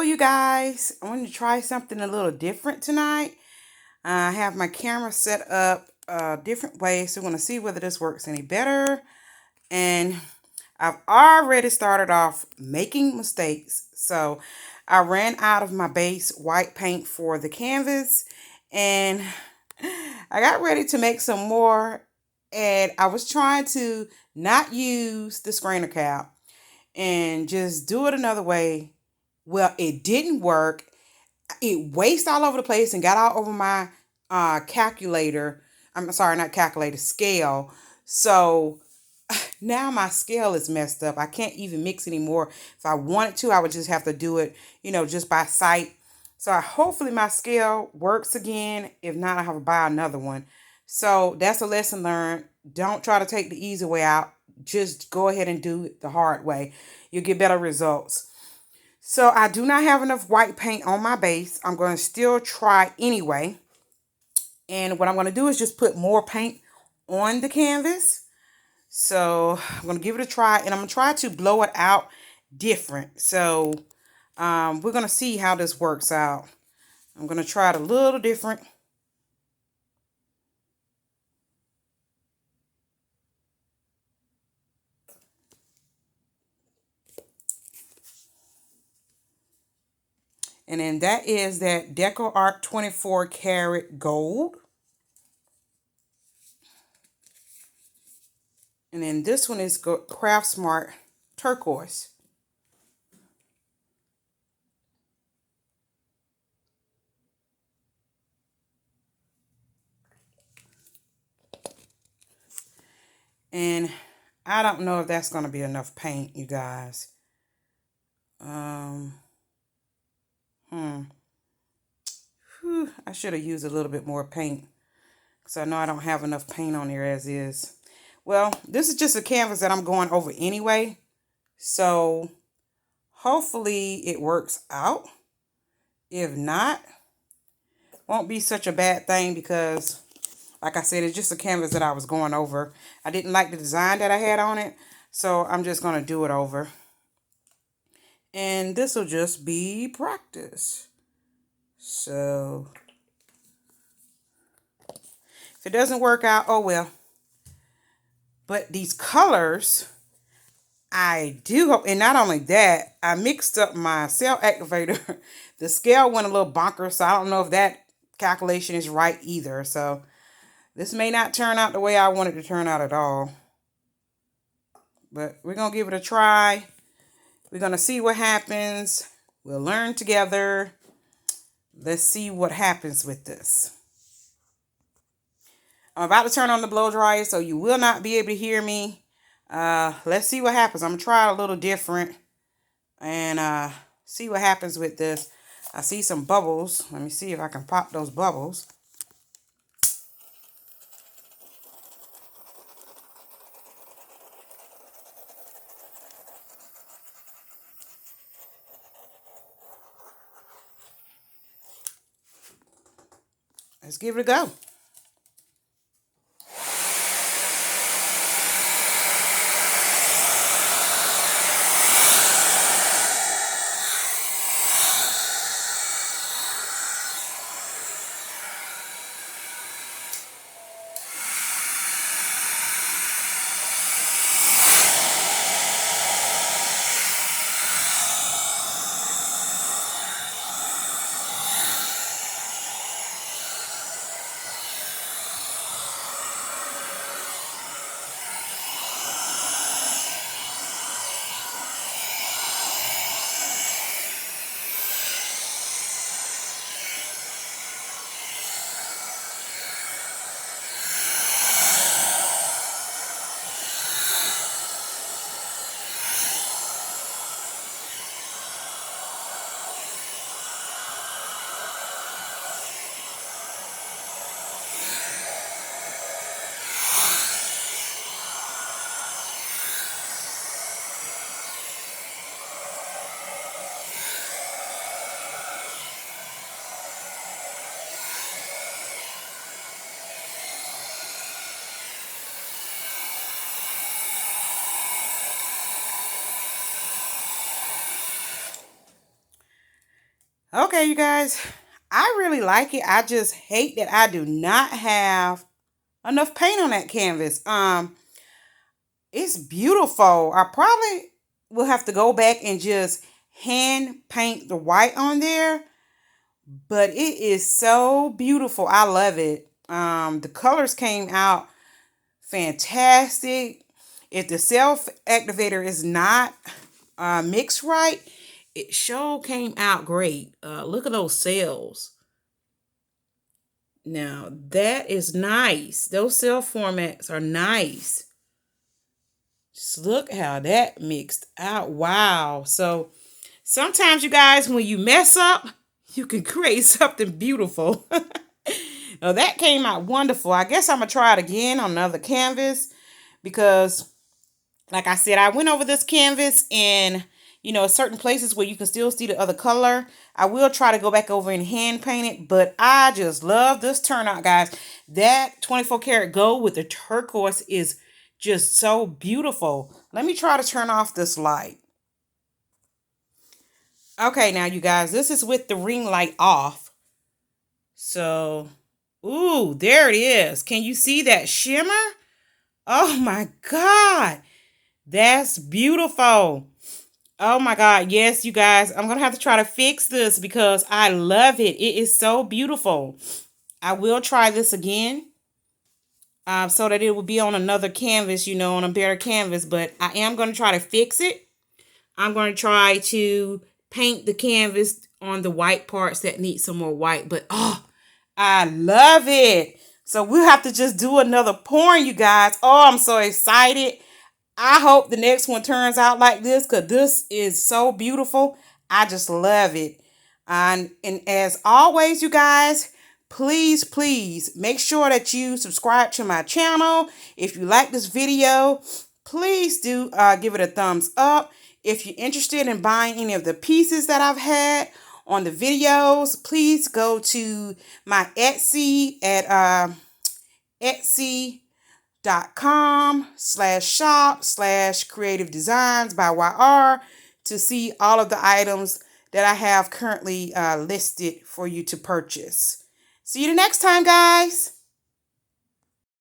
you guys. I wanted to try something a little different tonight. I have my camera set up a different way, so we're going to see whether this works any better. And I've already started off making mistakes. So I ran out of my base white paint for the canvas, and I got ready to make some more, and I was trying to not use the strainer cap and just do it another way. Well, it didn't work. It wasted all over the place and got all over my calculator. I'm sorry, not calculator, scale. So now my scale is messed up. I can't even mix anymore. If I wanted to, I would just have to do it, just by sight. So hopefully my scale works again. If not, I have to buy another one. So that's a lesson learned. Don't try to take the easy way out. Just go ahead and do it the hard way. You'll get better results. So I do not have enough white paint on my base. I'm going to still try anyway. And what I'm going to do is just put more paint on the canvas. So I'm going to give it a try, and I'm going to try to blow it out different. So we're going to see how this works out. I'm going to try it a little different. And then that is that Decoart 24 karat gold. And then this one is Craftsmart turquoise. And I don't know if that's going to be enough paint, you guys. I should have used a little bit more paint, because I know I don't have enough paint on here as is. Well, this is just a canvas that I'm going over anyway. So hopefully it works out. If not, won't be such a bad thing, because like I said, it's just a canvas that I was going over. I didn't like the design that I had on it, so I'm just going to do it over. And this will just be practice. So if it doesn't work out, oh well. But these colors, I do hope, and not only that, I mixed up my cell activator. The scale went a little bonkers, so I don't know if that calculation is right either. So this may not turn out the way I want it to turn out at all. But we're going to give it a try. We're going to see what happens. We'll learn together. Let's see what happens with this. I'm about to turn on the blow dryer, so you will not be able to hear me. Let's see what happens. I'm going to try it a little different and see what happens with this. I see some bubbles. Let me see if I can pop those bubbles. Let's give it a go. Okay, you guys, I really like it. I just hate that I do not have enough paint on that canvas. It's beautiful. I probably will have to go back and just hand paint the white on there, but it is so beautiful. I love it. The colors came out fantastic. If the self activator is not mixed right, it sure came out great. Look at those cells. Now that is nice. Those cell formats are nice. Just look how that mixed out. Wow. So sometimes you guys, when you mess up, you can create something beautiful. Now that came out wonderful. I guess I'm going to try it again on another canvas because, like I said, I went over this canvas and, certain places where you can still see the other color. I will try to go back over and hand paint it, but I just love this turnout, guys. That 24 karat gold with the turquoise is just so beautiful. Let me try to turn off this light. Okay, now you guys, this is with the ring light off. So, ooh, there it is. Can you see that shimmer? Oh my God. That's beautiful. Oh my God. Yes, you guys, I'm going to have to try to fix this because I love it. It is so beautiful. I will try this again so that it will be on another canvas, on a better canvas, but I am going to try to fix it. I'm going to try to paint the canvas on the white parts that need some more white, but oh, I love it. So we'll have to just do another pouring, you guys. Oh, I'm so excited. I hope the next one turns out like this because this is so beautiful. I just love it. And as always, you guys, please make sure that you subscribe to my channel. If you like this video, please do give it a thumbs up. If you're interested in buying any of the pieces that I've had on the videos, please go to my Etsy at etsy.com/shop/creative designs by YR to see all of the items that I have currently listed for you to purchase. See you the next time, guys.